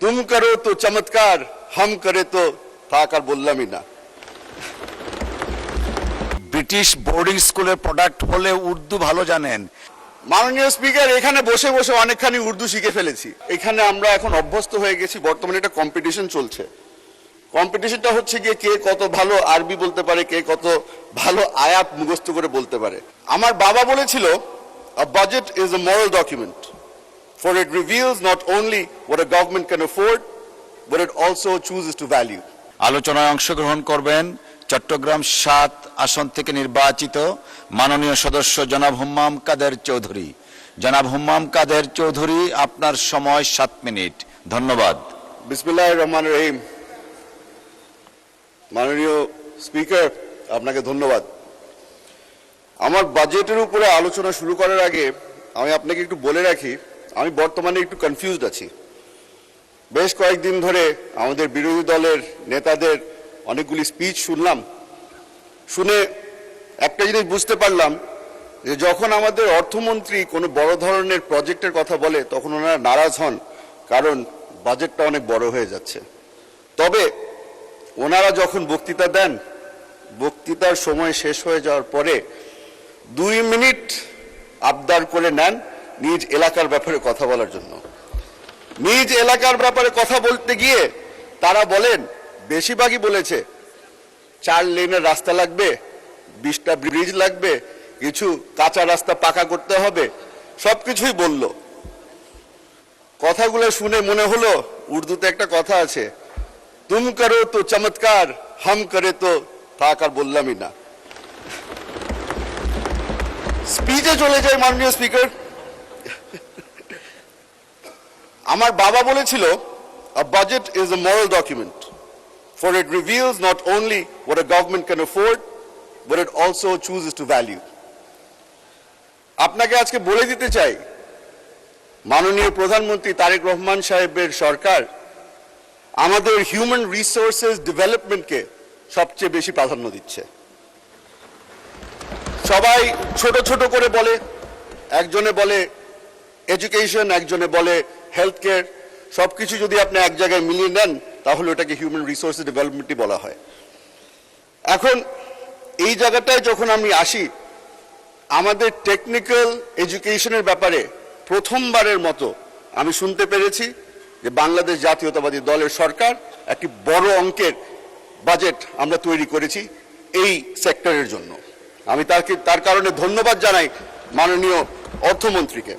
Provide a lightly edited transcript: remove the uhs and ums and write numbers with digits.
तुम करो तो चमत्कार, हम करे तो থাকার বললামই না। ব্রিটিশ বোর্ডিং স্কুলের প্রোডাক্ট হলে উর্দু ভালো জানেন। মাননীয় স্পিকার, এখানে বসে বসে অনেকখানি উর্দু শিখে ফেলেছি। এখানে আমরা এখন অভ্যস্ত হয়ে গেছি। বর্তমানে একটা কম্পিটিশন চলছে। কম্পিটিশনটা হচ্ছে গিয়ে কে কত ভালো আরবি বলতে পারে, কে কত ভালো আয়াত মুখস্থ করে বলতে পারে। আমার বাবা বলেছিল, a budget is a moral document, for it reveals not only what a government can afford, but it also chooses to value. আলোচনায় অংশগ্রহণ করবেন চট্টগ্রাম ৭ আসন থেকে নির্বাচিত মাননীয় সদস্য জনাব হুম্মাম কাদের চৌধুরী। জনাব হুম্মাম কাদের চৌধুরী, আপনার সময় ৭ মিনিট। ধন্যবাদ। বিসমিল্লাহির রহমানির রহিম। মাননীয় স্পিকার, আপনাকে ধন্যবাদ। আমার বাজেটের উপরে আলোচনা শুরু করার আগে আমি আপনাকে একটু বলে রাখি, আমি বর্তমানে একটু কনফিউজড আছি। বেশ কয়েকদিন ধরে আমাদের বিরোধী দলের নেতাদের অনেকগুলি স্পিচ শুনলাম। শুনে একটা জিনিস বুঝতে পারলাম যে যখন আমাদের অর্থমন্ত্রী কোনো বড় ধরনের প্রজেক্টের কথা বলে তখন ওনারা নারাজ হন, কারণ বাজেটটা অনেক বড় হয়ে যাচ্ছে। তবে ওনারা যখন বক্তৃতা দেন, বক্তৃতার সময় শেষ হয়ে যাওয়ার পরে 2 মিনিট আবদার করে নেন নিজ এলাকার ব্যাপারে কথা বলার জন্য। নিজ এলাকার ব্যাপারে কথা বলতে গিয়ে তারা বলেন, বেশিরভাগই বলেছে 4 লেনের রাস্তা লাগবে, 20টা ব্রিজ লাগবে, কিছু কাঁচা রাস্তা পাকা করতে হবে, সবকিছুই বলল। কথাগুলো শুনে মনে হলো উর্দুতে একটা কথা আছে, তুম করো তো চমৎকার, হাম করে তো থাকার বললামই না। স্পিচে চলে যায় মাননীয় স্পিকার। আমার বাবা বলেছিল, a budget is a moral document, for it reveals not only what a government can afford, but it also chooses to value. আপনাকে আজকে বলে দিতে চাই, মাননীয় প্রধানমন্ত্রী তারেক রহমান সাহেবের সরকার আমাদের হিউম্যান রিসোর্সেস ডেভেলপমেন্টকে সবচেয়ে বেশি প্রাধান্য দিচ্ছে। সবাই ছোট ছোট করে বলে, একজনে বলে এডুকেশন, একজনে বলে হেলথ কেয়ার, সবকিছু যদি আপনি এক জায়গায় মিলিয়ে নেন তাহলে ওটাকে হিউম্যান রিসোর্সেস ডেভেলপমেন্টই বলা হয়। এখন এই জায়গাটায় যখন আমি আসি, আমাদের টেকনিক্যাল এডুকেশনের ব্যাপারে প্রথমবারের মতো আমি শুনতে পেরেছি যে বাংলাদেশ জাতীয়তাবাদী দলের সরকার একটি বড় অঙ্কের বাজেট আমরা তৈরি করেছি এই সেক্টরের জন্য। আমি তার কারণে ধন্যবাদ জানাই মাননীয় অর্থমন্ত্রীকে।